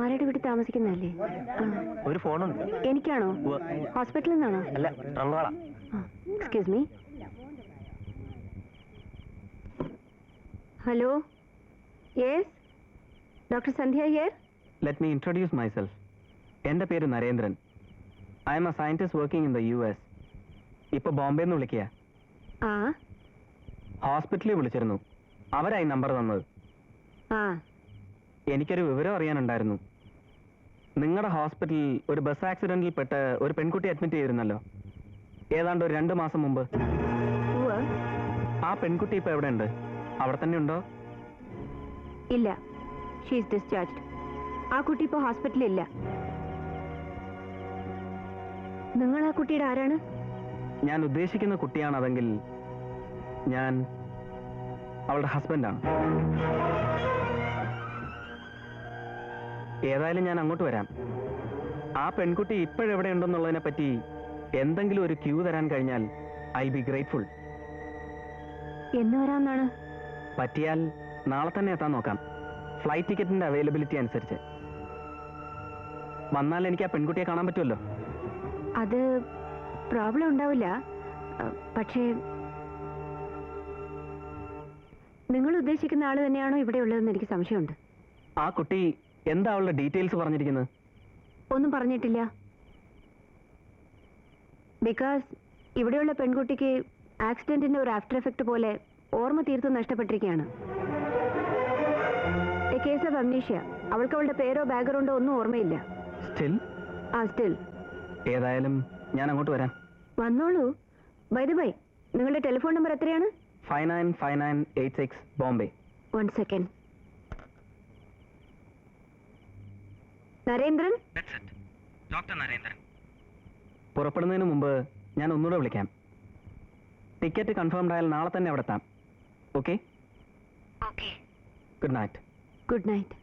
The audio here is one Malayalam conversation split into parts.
ആരുടെ വീട്ടിൽ താമസിക്കുന്നതല്ലേ? ഒരു ഫോണുണ്ട്. എനിക്കാണോ? ഹോസ്പിറ്റലിൽ നിന്നാണോ? അല്ല, ട്രങ്കോള. Excuse me. Hello, yes, doctor Sandhya here. Let me introduce myself. എൻ്റെ പേര് Narendran. I am a scientist working in the US. ഇപ്പൊ ബോംബെന്ന് വിളിക്കുക. ആ, ഹോസ്പിറ്റലിൽ വിളിച്ചിരുന്നു. അവരായി നമ്പർ തന്നത്. ആ, എനിക്കൊരു വിവരം അറിയാനുണ്ടായിരുന്നു. നിങ്ങളുടെ ഹോസ്പിറ്റലിൽ ഒരു ബസ് ആക്സിഡന്റിൽ പെട്ട് ഒരു പെൺകുട്ടി അഡ്മിറ്റ് ചെയ്തിരുന്നല്ലോ, ഏതാണ്ട് ഒരു 2 മാസം മുമ്പ്. ഉവ്വ്. ആ പെൺകുട്ടി ഇപ്പൊ എവിടെ ഉണ്ട്? അവിടെ തന്നെ ഉണ്ടോ? ഇല്ല, ഷീസ് ഡിസ്ചാർജ്ഡ്. ആ കുട്ടി ഇപ്പോൾ ഹോസ്പിറ്റലിൽ ഇല്ല. നിങ്ങൾ ആ കുട്ടിയുടെ ആരാണ്? ഞാൻ ഉദ്ദേശിക്കുന്ന കുട്ടിയാണ് അതെങ്കിൽ ഞാൻ അവളുടെ ഹസ്ബൻഡാണ്. ഏതായാലും ഞാൻ അങ്ങോട്ട് വരാം. ആ പെൺകുട്ടി ഇപ്പോഴെവിടെ ഉണ്ടെന്നുള്ളതിനെ പറ്റി എന്തെങ്കിലും ഒരു ക്യൂ തരാൻ കഴിഞ്ഞാൽ ഐ ബി ഗ്രേറ്റ്ഫുൾ. എന്ന് വരാമെന്നാണ്? പറ്റിയാൽ നാളെ തന്നെ എത്താൻ നോക്കാം, ഫ്ലൈറ്റ് ടിക്കറ്റിന്റെ അവൈലബിലിറ്റി അനുസരിച്ച്. വന്നാൽ എനിക്ക് ആ പെൺകുട്ടിയെ കാണാൻ പറ്റുമല്ലോ. അത് പ്രോബ്ലം ഉണ്ടാവില്ല. പക്ഷേ നിങ്ങൾ ഉദ്ദേശിക്കുന്ന ആള് തന്നെയാണോ ഇവിടെ ഉള്ളതെന്ന് എനിക്ക് സംശയമുണ്ട്. ആ കുട്ടി എന്താ അവളുടെ ഡീറ്റെയിൽസ് പറഞ്ഞിരിക്കുന്നത്? ഒന്നും പറഞ്ഞിട്ടില്ല. ബിക്കോസ് ഇവിടെയുള്ള പെൺകുട്ടിക്ക് ആക്സിഡന്റിന്റെ ഒരു ആഫ്റ്റർ എഫക്ട് പോലെ ഓർമ്മ തീർത്തും നഷ്ടപ്പെട്ടിരിക്കുകയാണ്. A case of amnesia. അവൾക്ക് അവളുടെ പേരോ ബാക്ക്ഗ്രൗണ്ടോ ഒന്നും ഓർമ്മയില്ല. സ്റ്റിൽ. ഏതായാലും ഞാൻ അങ്ങോട്ട് വരാം. വന്നോളൂ. ബൈ ദ ബൈ, നിങ്ങളുടെ ടെലിഫോൺ നമ്പർ എത്രയാണ്? 595986 ബോംബെ. 1 സെക്കൻഡ്. നരേന്ദ്രൻ. ഡോക്ടർ നരേന്ദ്രൻ. പുറപ്പെടുന്നതിന് മുമ്പ് ഞാൻ ഒന്നുകൂടെ വിളിക്കാം. ടിക്കറ്റ് കൺഫേംഡ് ആയാൽ നാളെ തന്നെ അവിടെ എത്താം. Okay? Okay. Good night. Good night.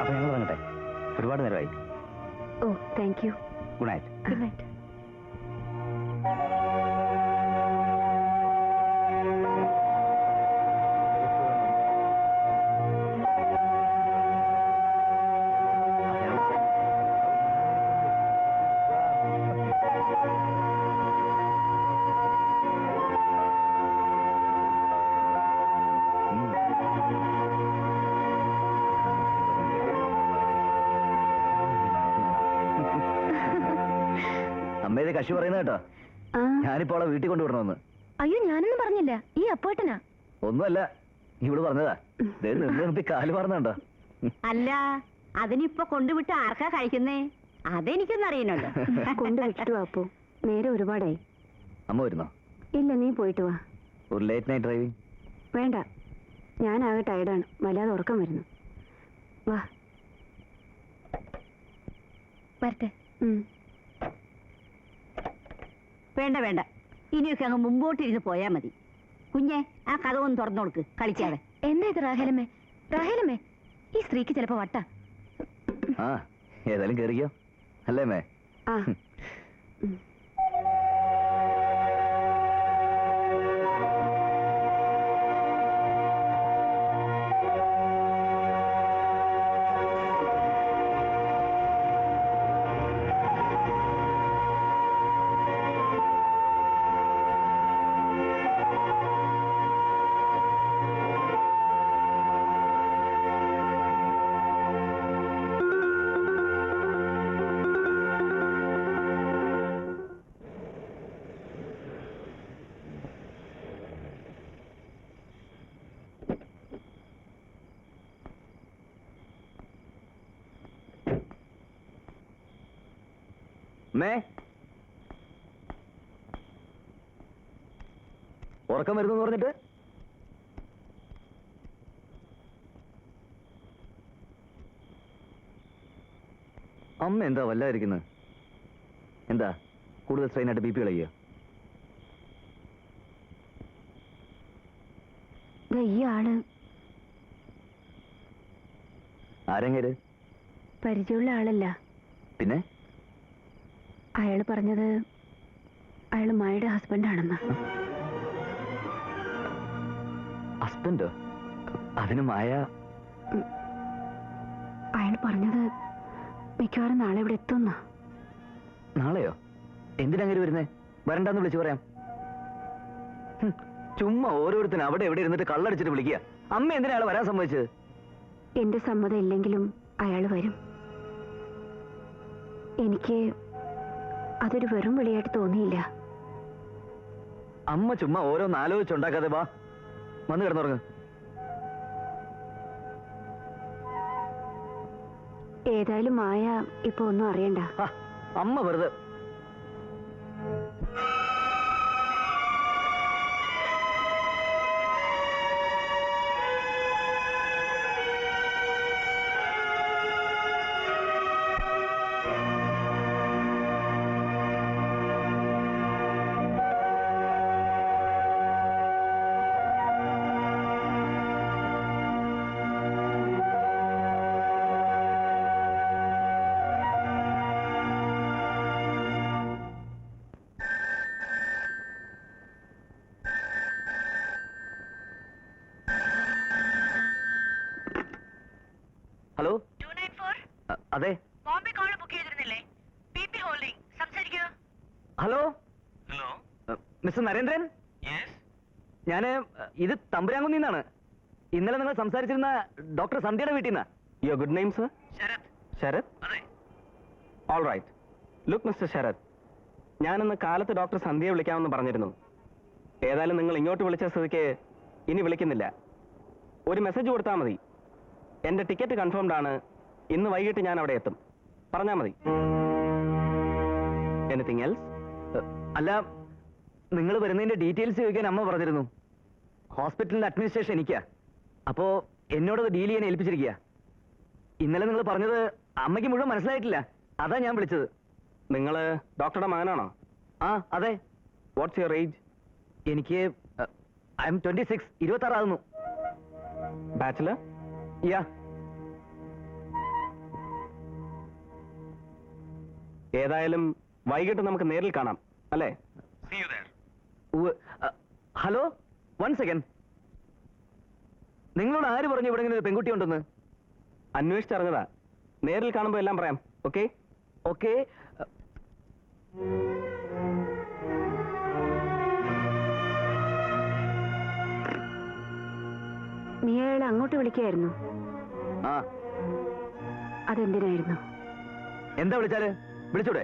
അപ്പൊ ഞങ്ങൾ ഇറങ്ങട്ടെ, ഒരുപാട് നേരമായി. Oh, thank you. Good night. Good night. അമ്മേത് കശി പറയുന്ന കേട്ടോ. ഞാനിപ്പോ അവളെ വീട്ടിൽ കൊണ്ടുവിടണമെന്ന്. അയ്യോ, ഞാനൊന്നും പറഞ്ഞില്ല. ഈ അപ്പോട്ടനാ. ഒന്നുമല്ല, ഇവിടെ പറഞ്ഞതാ. നിർത്തി കാല് പറഞ്ഞോ. അല്ല, അതിനിപ്പോ കൊണ്ടുവിട്ട് ആർക്കാ കഴിക്കുന്നേ? അതെനിക്കൊന്നും അറിയണല്ലോ. കൊണ്ടുവിട്ടു അപ്പോ നേരെ ഒരുപാടായി. അമ്മ വരുന്നോ? ഇല്ല, നീ പോയിട്ട് വാ. ഒരു ലേറ്റ് നൈറ്റ് ഡ്രൈവിംഗ് വേണ്ട, ഞാനാകെ ടയർഡാണ്. വല്ലാതെ ഉറക്കം വരുന്നു. വാ. വരട്ടെ. വേണ്ട വേണ്ട, ഇനിയൊക്കെ അങ്ങ് മുമ്പോട്ടിരുന്ന് പോയാ മതി. കുഞ്ഞെ, ആ കഥ ഒന്ന് തുറന്നു കൊടുക്ക്, കളിക്കാതെ. എന്താ ഇത് റാഹേലമ്മേ? റാഹേലമ്മേ, ഈ സ്ത്രീക്ക് ചിലപ്പോ വട്ട. ആ, ഏതായാലും കേറിക്കോ അല്ലേ മേ? ആ. ഉറക്കം വരുന്നു പറഞ്ഞിട്ട് അമ്മ എന്താ വല്ലാതിരിക്കുന്നത്? എന്താ കൂടുതൽ സ്ട്രെയിനായിട്ട് BP കളയുക? ഈ ആള് ആരെങ്കിലും പരിചയമുള്ള ആളല്ല. പിന്നെ അയാൾ പറഞ്ഞത് അയാൾ മായയുടെ ഹസ്ബൻഡാണെന്ന്. ഹസ്ബൻഡോ? അതിന് മായ? അയാൾ പറഞ്ഞത് മിക്കവാറും നാളെ ഇവിടെ എത്തുന്ന. നാളെയോ? എന്തിനങ്ങനെ വരുന്നേ? വരണ്ടെന്ന് വിളിച്ചു പറയാം. ചുമ്മാ ഓരോരുത്തരും അവിടെ എവിടെ ഇരുന്നിട്ട് കള്ളടിച്ചിട്ട് വിളിക്കുക. അമ്മ എന്തിനാ അയാൾ വരാൻ സമ്മതിച്ചത്? എന്റെ സമ്മതം ഇല്ലെങ്കിലും അയാൾ വരും. എനിക്ക് അതൊരു വെറും വിളിയായിട്ട് തോന്നിയില്ല. അമ്മ ചുമ്മാ ഓരോന്ന് ആലോചിച്ചുണ്ടാക്കാതെ വാ, വന്ന് കിടന്നുറങ്ങ്. ഏതായാലും മായ ഇപ്പൊ ഒന്നും അറിയണ്ട. അമ്മ വെറുതെ. ഹലോ, 294 അതെ. ബോംബെ കോൾ ബുക്ക് ചെയ്തിരുന്നില്ലേ? PP ഹോൾഡിംഗ്, സംസാരിക്കൂ. ഹലോ ഹലോ, മിസ്റ്റർ നരേന്ദ്രൻ, ഞാന് ഇത് തമ്പുരാങ്കുന്നിൽ നിന്നാണ്. ഇന്നലെ നിങ്ങൾ സംസാരിച്ചിരുന്ന ഡോക്ടർ സന്ധ്യയുടെ വീട്ടിൽ നിന്നാ. Your good name sir? Sarath. Sarath? അതെ. All right. Look mister Sarath, ഞാനിന്ന് കാലത്ത് ഡോക്ടർ സന്ധ്യയെ വിളിക്കാമെന്ന് പറഞ്ഞിരുന്നു. ഏതായാലും നിങ്ങൾ ഇങ്ങോട്ട് വിളിച്ച സ്ഥിതിക്ക് ഇനി വിളിക്കുന്നില്ല. ഒരു മെസ്സേജ് കൊടുത്താൽ മതി. എൻ്റെ ടിക്കറ്റ് കൺഫേംഡ് ആണ്. ഇന്ന് വൈകിട്ട് ഞാൻ അവിടെ എത്തും. പറഞ്ഞാൽ മതി. Anything else? അല്ല, നിങ്ങൾ വരുന്നതിന്റെ ഡീറ്റെയിൽസ് ചോദിക്കാൻ അമ്മ പറഞ്ഞിരുന്നു. ഹോസ്പിറ്റലിന്റെ അഡ്മിനിസ്ട്രേഷൻ എനിക്കാ. അപ്പോ എന്നോടത് ഡീൽ ചെയ്യാൻ ഏൽപ്പിച്ചിരിക്കുക. ഇന്നലെ നിങ്ങൾ പറഞ്ഞത് അമ്മയ്ക്ക് മുഴുവൻ മനസ്സിലായിട്ടില്ല. അതാ ഞാൻ വിളിച്ചത്. നിങ്ങൾ ഡോക്ടറുടെ മകനാണോ? ആ, അതെ. What's your age? എനിക്ക് ഐ എം 26, 26 ആകുന്നു. ബാച്ചിലർ? യാ. ഏതായാലും വൈകിട്ട് നമുക്ക് നേരിൽ കാണാം, അല്ലേ? Hello, 1 second. നിങ്ങളോട് ആര് പറഞ്ഞു ഇവിടെ ഇങ്ങനെ ഒരു പെൺകുട്ടി ഉണ്ടെന്ന്? അന്വേഷിച്ചറിഞ്ഞതാ. നേരിൽ കാണുമ്പോൾ എല്ലാം പറയാം. ഓക്കെ? ഓക്കെ. നീ അയാളെ അങ്ങോട്ട് വിളിക്കായിരുന്നു? ആ, അതെന്തിനായിരുന്നു? എന്താ വിളിച്ചാല്? വിളിച്ചൂടെ?